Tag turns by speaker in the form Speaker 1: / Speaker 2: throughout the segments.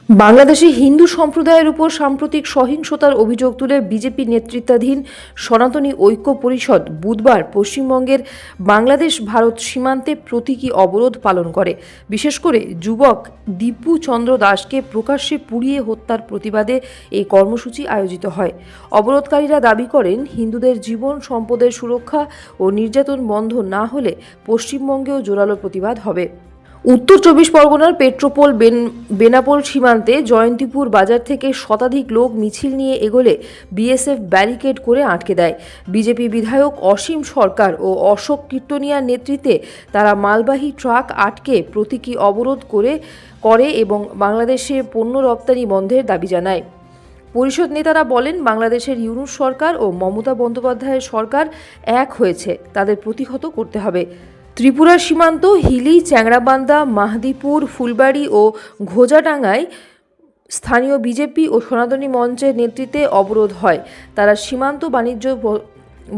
Speaker 1: বাংলাদেশে হিন্দু সম্প্রদায়ের উপর সাম্প্রতিক সহিংসতার অভিযোগ তুলে বিজেপি নেতৃত্বাধীন সনাতনী ঐক্য পরিষদ বুধবার পশ্চিমবঙ্গের বাংলাদেশ ভারত সীমান্তে প্রতীকী অবরোধ পালন করে। বিশেষ করে যুবক দীপু চন্দ্র দাসকে প্রকাশ্যে পুড়িয়ে হত্যার প্রতিবাদে এই কর্মসূচি আয়োজিত হয়। অবরোধকারীরা দাবি করেন, হিন্দুদের জীবন সম্পদের সুরক্ষা ও নির্যাতন বন্ধ না হলে পশ্চিমবঙ্গেও জোরালো প্রতিবাদ হবে। উত্তর চব্বিশ পরগনার পেট্রোপোল বেনাপোল সীমান্তে জয়ন্তীপুর বাজার থেকে শতাধিক লোক মিছিল নিয়ে এগোলে বিএসএফ ব্যারিকেড করে আটকে দেয়। বিজেপি বিধায়ক অসীম সরকার ও অশোক কীর্তনিয়ার নেতৃত্বে তারা মালবাহী ট্রাক আটকে প্রতীকী অবরোধ করে এবং বাংলাদেশে পণ্য রপ্তানি বন্ধের দাবি জানায়। পরিষদ নেতারা বলেন, বাংলাদেশের ইউনূস সরকার ও মমতা বন্দ্যোপাধ্যায়ের সরকার এক হয়েছে, তাদের প্রতিহত করতে হবে। ত্রিপুরার সীমান্ত হিলি, চ্যাংড়াবান্ধা, মাহদিপুর, ফুলবাড়ি ও ঘোজাডাঙ্গায় স্থানীয় বিজেপি ও সনাতনী মঞ্চের নেতৃত্বে অবরোধ হয়। তারা সীমান্ত বাণিজ্য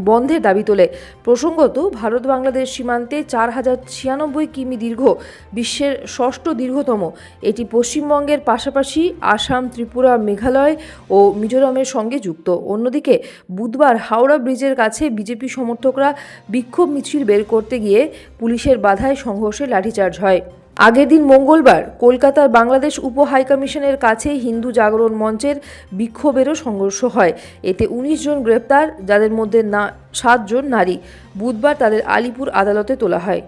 Speaker 1: বন্ধের দাবি তোলে। প্রসঙ্গত, ভারত বাংলাদেশ সীমান্তে 4096 কিমি দীর্ঘ, বিশ্বের ষষ্ঠ দীর্ঘতম। এটি পশ্চিমবঙ্গের পাশাপাশি আসাম, ত্রিপুরা, মেঘালয় ও মিজোরামের সঙ্গে যুক্ত। অন্যদিকে বুধবার হাওড়া ব্রিজের কাছে বিজেপি সমর্থকরা বিক্ষোভ মিছিল বের করতে গিয়ে পুলিশের বাধায় সংঘর্ষে লাঠিচার্জ হয়। আগের দিন মঙ্গলবার কলকাতার বাংলাদেশ উপ হাইকমিশনের কাছে হিন্দু জাগরণ মঞ্চের বিক্ষোভেরও সংঘর্ষ হয়। এতে 19 জন গ্রেপ্তার, যাদের মধ্যে 7 জন নারী। বুধবার তাদের আলিপুর আদালতে তোলা হয়।